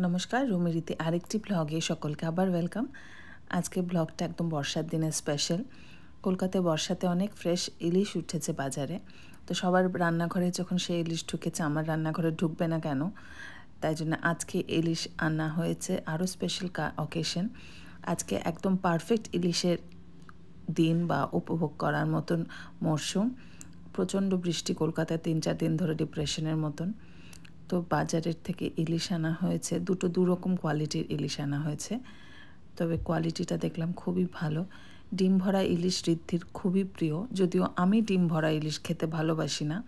নমস্কার, রুমিরীতি আরেকটি ব্লগে সকলকে আবার ওয়েলকাম। আজকে ব্লগটা একদম বর্ষার দিনে স্পেশাল। কলকাতায় বর্ষাতে অনেক ফ্রেশ ইলিশ উঠেছে বাজারে। তো সবার রান্নাঘরে যখন সেই ইলিশ ঢুকেছে, আমার রান্নাঘরে ঢুকবে না কেন? তাই জন্য আজকে ইলিশ আনা হয়েছে, আরও স্পেশাল অকেশন। আজকে একদম পারফেক্ট ইলিশের দিন বা উপভোগ করার মতন মরশুম। প্রচণ্ড বৃষ্টি কলকাতায় ৩-৪ দিন ধরে, ডিপ্রেশনের মতন। তো বাজারের থেকে ইলিশ আনা হয়েছে, দু রকম কোয়ালিটির ইলিশ আনা হয়েছে। তবে কোয়ালিটিটা দেখলাম খুবই ভালো। ডিম ভরা ইলিশ ঋদ্ধির খুবই প্রিয়, যদিও আমি ডিম ভরা ইলিশ খেতে ভালোবাসি না।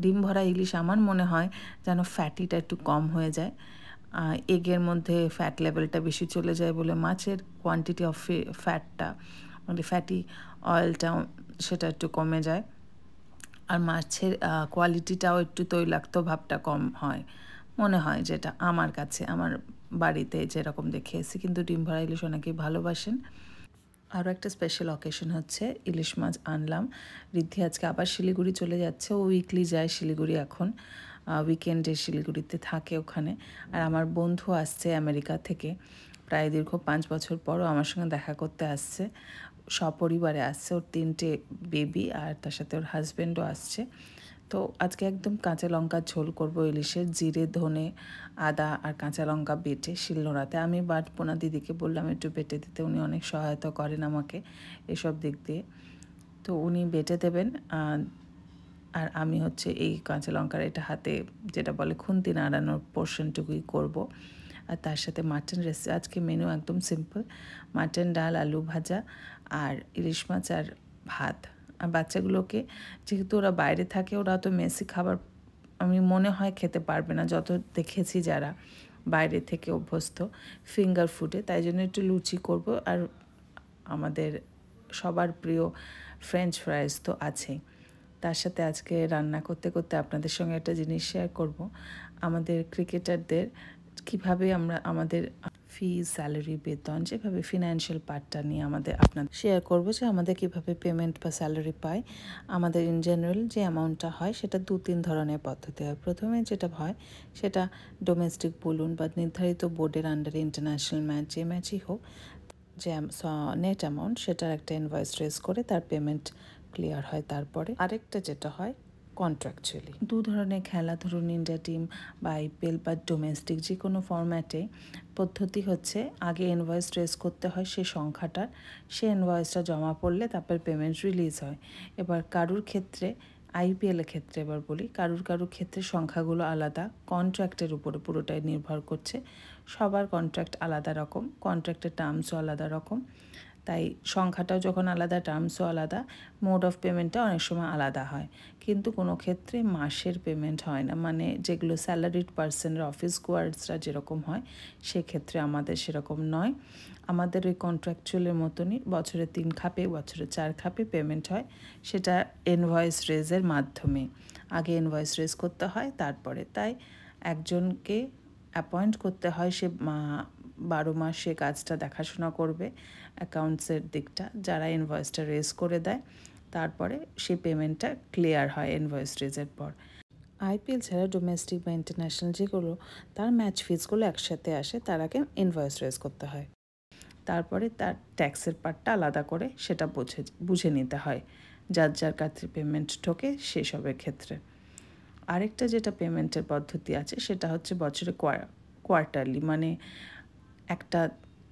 ডিম ভরা ইলিশ আমার মনে হয় যেন ফ্যাটিটা একটু কম হয়ে যায়, এগের মধ্যে ফ্যাট লেভেলটা বেশি চলে যায় বলে মাছের কোয়ান্টিটি অফ ফ্যাটটা, মানে ফ্যাটি অয়েলটা, সেটা একটু কমে যায়। আর মাছের কোয়ালিটিটাও একটু তৈলাক্ত ভাবটা কম হয় মনে হয়, যেটা আমার কাছে, আমার বাড়িতে যেরকম দেখে এসেছি। কিন্তু ডিম ভরা ইলিশ অনেকেই ভালোবাসেন। আরও একটা স্পেশাল অকেশন হচ্ছে, ইলিশ মাছ আনলাম। ঋদ্ধি আজকে আবার শিলিগুড়ি চলে যাচ্ছে, ও উইকলি যায় শিলিগুড়ি এখন, উইকেন্ডে শিলিগুড়িতে থাকে ওখানে। আর আমার বন্ধু আসছে আমেরিকা থেকে, প্রায় দীর্ঘ 5 বছর পরও আমার সঙ্গে দেখা করতে আসছে। সপরিবারে আসছে, ওর 3টে বেবি আর তার সাথে ওর হাজব্যান্ডও আসছে। তো আজকে একদম কাঁচা লঙ্কার ঝোল করবো ইলিশের, জিরে, ধনে, আদা আর কাঁচা লঙ্কা বেটে শিলনোড়াতে। আমি বাটবো না, দিদিকে বললাম একটু বেটে দিতে, উনি অনেক সহায়তা করেন আমাকে এসব দিক দিয়ে। তো উনি বেটে দেবেন, আর আমি হচ্ছে এই কাঁচা লঙ্কার এটা হাতে যেটা বলে খুন্তি নাড়ানোর পোর্শনটুকুই করব। আর তার সাথে মাটন রেসিপি, আজকে মেনু একদম সিম্পল, মাটন, ডাল, আলু ভাজা আর ইলিশ মাছ আর ভাত। আর বাচ্চাগুলোকে, যেহেতু ওরা বাইরে থাকে, ওরা তো মেসি খাবার আমি মনে হয় খেতে পারবে না, যত দেখেছি যারা বাইরে থেকে অভ্যস্ত ফিঙ্গার ফুডে, তাই জন্য একটু লুচি করব। আর আমাদের সবার প্রিয় ফ্রেঞ্চ ফ্রাইজ তো আছেই। তার সাথে আজকে রান্না করতে করতে আপনাদের সঙ্গে একটা জিনিস শেয়ার করব, আমাদের ক্রিকেটারদের কীভাবে আমরা আমাদের ফিজ, স্যালারি, বেতন, যেভাবে ফিনান্সিয়াল পার্টটা নিয়ে আপনাদের শেয়ার করবো, যে আমাদের কীভাবে পেমেন্ট বা স্যালারি পাই। আমাদের ইন জেনারেল যে অ্যামাউন্টটা হয় সেটা 2-3 ধরনের পদ্ধতি হয়। প্রথমে যেটা হয় সেটা ডোমেস্টিক বলুন বা নির্ধারিত বোর্ডের আন্ডারে ইন্টারন্যাশনাল ম্যাচ, যে ম্যাচই হোক, যে নেট অ্যামাউন্ট সেটার একটা ইনভয়েস রেজ করে তার পেমেন্ট ক্লিয়ার হয়। তারপরে আরেকটা যেটা হয় কন্ট্রাকচুয়ালি, 2 ধরনের খেলা, ধরুন ইন্ডিয়া টিম বা আইপিএল বা ডোমেস্টিক যে কোনো ফরম্যাটে পদ্ধতি হচ্ছে, আগে ইনভয়েস রেজ করতে হয় সেই সংখ্যাটার, সে ইনভয়েসটা জমা পড়লে তারপর পেমেন্ট রিলিজ হয়। এবার কারুর ক্ষেত্রে, আইপিএলের ক্ষেত্রে এবার বলি, কারুর ক্ষেত্রে সংখ্যাগুলো আলাদা, কন্ট্রাক্টের উপরে পুরোটাই নির্ভর করছে। সবার কন্ট্রাক্ট আলাদা রকম, কন্ট্রাক্টের টার্মসও আলাদা রকম, তাই সংখ্যাটাও যখন আলাদা, টার্মসও আলাদা, মোড অফ পেমেন্টটা অনেক সময় আলাদা হয়। কিন্তু কোনো ক্ষেত্রে মাসের পেমেন্ট হয় না, মানে যেগুলো স্যালারিড পার্সনের অফিস গোয়ার্ডসরা যেরকম হয়, সেক্ষেত্রে আমাদের সেরকম নয়। আমাদের ওই কন্ট্রাকচুয়ালের মতনই বছরে 3 খাপে, বছরে 4 খাপে পেমেন্ট হয়, সেটা ইনভয়েস রেজের মাধ্যমে। আগে ইনভয়েস রেজ করতে হয়, তারপরে। তাই একজনকে অ্যাপয়েন্ট করতে হয়, সে 12 মাস সে কাজটা দেখাশোনা করবে, অ্যাকাউন্টসের দিকটা, যারা ইনভয়েসটা রেজ করে দেয়, তারপরে সে পেমেন্টটা ক্লিয়ার হয় ইনভয়েস রেজের পর। আইপিএল ছাড়া ডোমেস্টিক বা ইন্টারন্যাশনাল যেগুলো, তার ম্যাচ ফিজগুলো একসাথে আসে, তার আগে ইনভয়েস রেজ করতে হয়। তারপরে তার ট্যাক্সের পার্টটা আলাদা করে সেটা বুঝে নিতে হয়, যার যার কাছে পেমেন্ট ঢোকে সেসবের ক্ষেত্রে। আরেকটা যেটা পেমেন্টের পদ্ধতি আছে সেটা হচ্ছে বছরে কোয়ার্টারলি, মানে একটা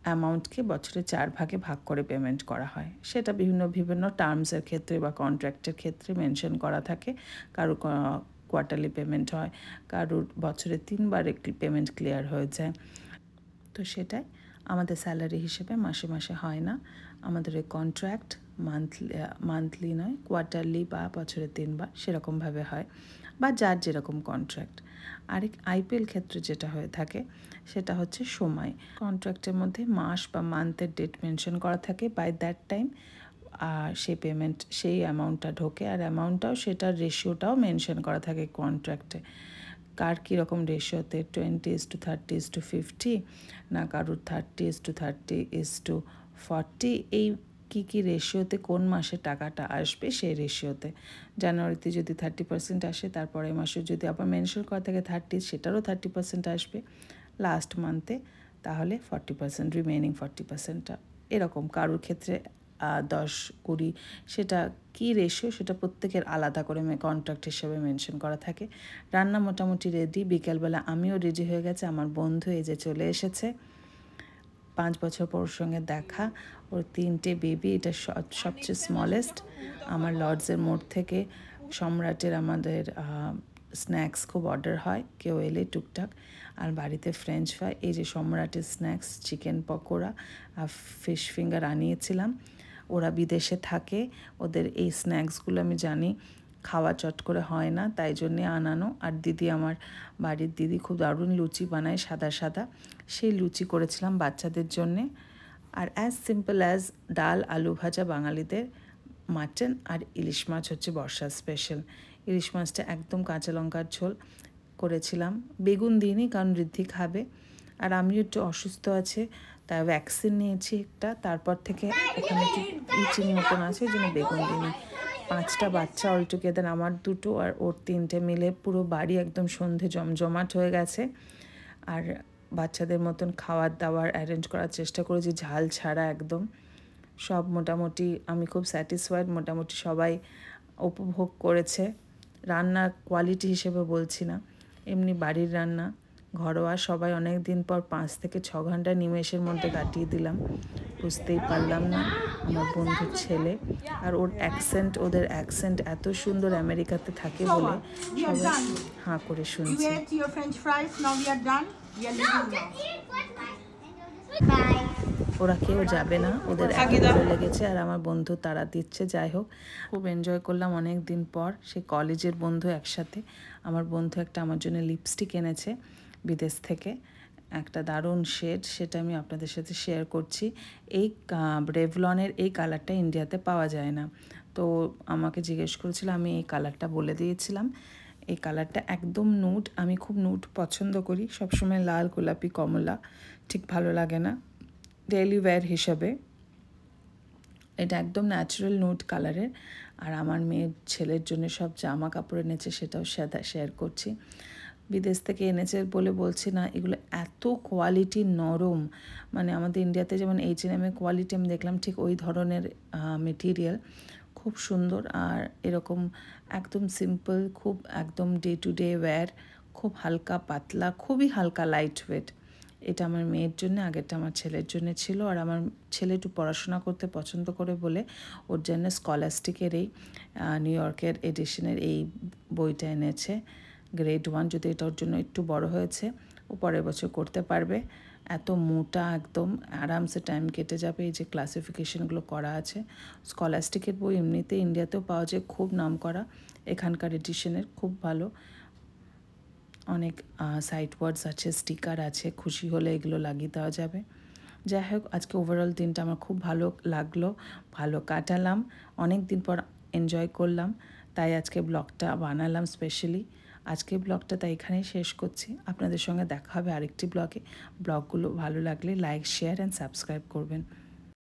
অ্যামাউন্টকে বছরে 4 ভাগে ভাগ করে পেমেন্ট করা হয়। সেটা বিভিন্ন টার্মসের ক্ষেত্রে বা কন্ট্রাক্টের ক্ষেত্রে মেনশন করা থাকে। কারোর কোয়ার্টারলি পেমেন্ট হয়, কারোর বছরে 3 বার একটি পেমেন্ট ক্লিয়ার হয়ে যায়। তো সেটাই আমাদের স্যালারি হিসেবে মাসে মাসে হয় না, আমাদের ওই কন্ট্রাক্ট মান্থলি নয়, কোয়ার্টারলি বা বছরে 3 বার সেরকমভাবে হয়, বা যার যেরকম কন্ট্রাক্ট। আরেক আইপিএল ক্ষেত্রে যেটা হয়ে থাকে সেটা হচ্ছে সময়, কন্ট্রাক্টের মধ্যে মাস বা মান্থের ডেট মেনশন করা থাকে, বাই দ্যাট টাইম সেই পেমেন্ট, সেই অ্যামাউন্টটা ঢোকে। আর অ্যামাউন্টটাও, সেটার রেশিওটাও মেনশন করা থাকে কন্ট্রাক্টে, কার কীরকম রেশিওতে, 20:30:50, না কারুর 30:30:40, এই কী রেশিওতে কোন মাসে টাকাটা আসবে সেই রেশিওতে। জানুয়ারিতে যদি 30% আসে, তারপরে মাসে যদি আবার মেনশন করা থাকে 30, সেটারও 30% আসবে। লাস্ট মান্থে, তাহলে 40%, রিমেনিং 40%টা এরকম। কারোর ক্ষেত্রে 10-20, সেটা কি রেশিও সেটা প্রত্যেকের আলাদা করে কন্ট্রাক্ট হিসেবে মেনশন করা থাকে। রান্না মোটামুটি রেডি। বিকেলবেলা আমিও রেডি হয়ে গেছে, আমার বন্ধু এই যে চলে এসেছে, 5 বছর পর ওর সঙ্গে দেখা, ওর 3টে বেবি, এটা সবচেয়ে স্মলেস্ট। আমার লর্ডসের মোড় থেকে সম্রাটের আমাদের স্ন্যাক্স খুব অর্ডার হয় কেউ এলে টুকটাক, আর বাড়িতে ফ্রেঞ্চ ফ্রাই, এই যে সম্রাটের স্ন্যাক্স, চিকেন পকোড়া আর ফিশ ফিঙ্গার আনিয়েছিলাম। ওরা বিদেশে থাকে, ওদের এই স্ন্যাক্সগুলো আমি জানি খাওয়া চট করে হয় না, তাই জন্যে আনানো। আর দিদি, আমার বাড়ির দিদি খুব দারুণ লুচি বানায়, সাদা সাদা, সেই লুচি করেছিলাম বাচ্চাদের জন্যে। আর অ্যাজ সিম্পল অ্যাজ ডাল, আলু ভাজা বাঙালিদের, মাটন আর ইলিশ মাছ হচ্ছে বর্ষার স্পেশাল। ইলিশ মাছটা একদম কাঁচা লঙ্কার ঝোল করেছিলাম, বেগুন দিইনি কারণ ঋদ্ধি খাবে, আর আমিও একটু অসুস্থ আছে, তাই ভ্যাকসিন নিয়েছি একটা, তারপর থেকে ওখানে একটু ইচিং মতন আছে, ওই জন্য বেগুন দিইনি। 5টা বাচ্চা অলটুগেদার, আমার 2টো আর ওর 3টে মিলে পুরো বাড়ি একদম সন্ধে জমজমাট হয়ে গেছে। আর বাচ্চাদের মতন খাওয়ার দাওয়ার অ্যারেঞ্জ করার চেষ্টা করেছি, ঝাল ছাড়া একদম। সব মোটামুটি আমি খুব স্যাটিসফাইড, মোটামুটি সবাই উপভোগ করেছে। রান্নার কোয়ালিটি হিসেবে বলছি না, এমনি বাড়ির রান্না, ঘরোয়া, সবাই অনেক দিন পর 5 থেকে 6 ঘন্টা নিমেষের মধ্যে কাটিয়ে দিলাম, বুঝতেই পারলাম না। আমার বন্ধুর ছেলে, আর ওর অ্যাকসেন্ট, ওদের অ্যাকসেন্ট এত সুন্দর, আমেরিকাতে থাকে বলে সবাই হাঁ করে শুনছে। ওরা কেউ যাবে না, ওদের এত ভালো লেগেছে, আর আমার বন্ধু তারা দিচ্ছে। যাই হোক, খুব এনজয় করলাম অনেক দিন পর, সে কলেজের বন্ধু একসাথে। আমার বন্ধু একটা আমার জন্য লিপস্টিক এনেছে বিদেশ থেকে, একটা দারুণ শেড, সেটা আমি আপনাদের সাথে শেয়ার করছি। এই রেভলনের এই কালারটা ইন্ডিয়াতে পাওয়া যায় না, তো আমাকে জিজ্ঞেস করেছিল, আমি এই কালারটা বলে দিয়েছিলাম। এই কালারটা একদম নুড, আমি খুব নুড পছন্দ করি, সবসময় লাল, গোলাপি, কমলা ঠিক ভালো লাগে না ডেইলি ওয়্যার হিসাবে। এটা একদম ন্যাচারাল নুড কালারের। আর আমার মেয়ের ছেলের জন্য সব জামা কাপড় এনেছে, সেটাও শেয়ার করছি। বিদেশ থেকে এনেছে বলে বলছি না, এগুলো এত কোয়ালিটি নরম, মানে আমাদের ইন্ডিয়াতে যেমন H&M-এর কোয়ালিটি আমি দেখলাম, ঠিক ওই ধরনের মেটেরিয়াল, খুব সুন্দর। আর এরকম একদম সিম্পল, খুব একদম ডে টু ডে ওয়্যার, খুব হালকা পাতলা, খুবই হালকা লাইট ওয়েট। এটা আমার মেয়ের জন্য, আগেরটা আমার ছেলের জন্য ছিল। আর আমার ছেলে একটু পড়াশোনা করতে পছন্দ করে বলে ওর জন্য স্কলাস্টিকের এই নিউ ইয়র্কের এডিশনের এই বইটা এনেছে, গ্রেড 1। যদি এটা ওর জন্য একটু বড় হয়েছে, ও পরের বছর করতে পারবে। এত মোটা, একদম আরামসে টাইম কেটে যাবে। এই যে ক্লাসিফিকেশনগুলো করা আছে, স্কলাস্টিকের বই এমনিতে ইন্ডিয়াতেও পাওয়া যায়, খুব নাম করা, এখানকার এডিশনের খুব ভালো। অনেক সাইট ওয়ার্ডস আছে, স্টিকার আছে, খুশি হলে এগুলো লাগিয়ে দেওয়া যাবে। যাই হোক, আজকে ওভারঅল দিনটা আমার খুব ভালো লাগলো, ভালো কাটালাম, অনেক দিন পর এনজয় করলাম, তাই আজকে ব্লগটা বানালাম স্পেশালি। আজকে ব্লগটা তাই এখানেই শেষ করছি, আপনাদের সঙ্গে দেখা হবে আরেকটি ব্লগে। ব্লগগুলো ভালো লাগলে লাইক, শেয়ার অ্যান্ড সাবস্ক্রাইব করবেন।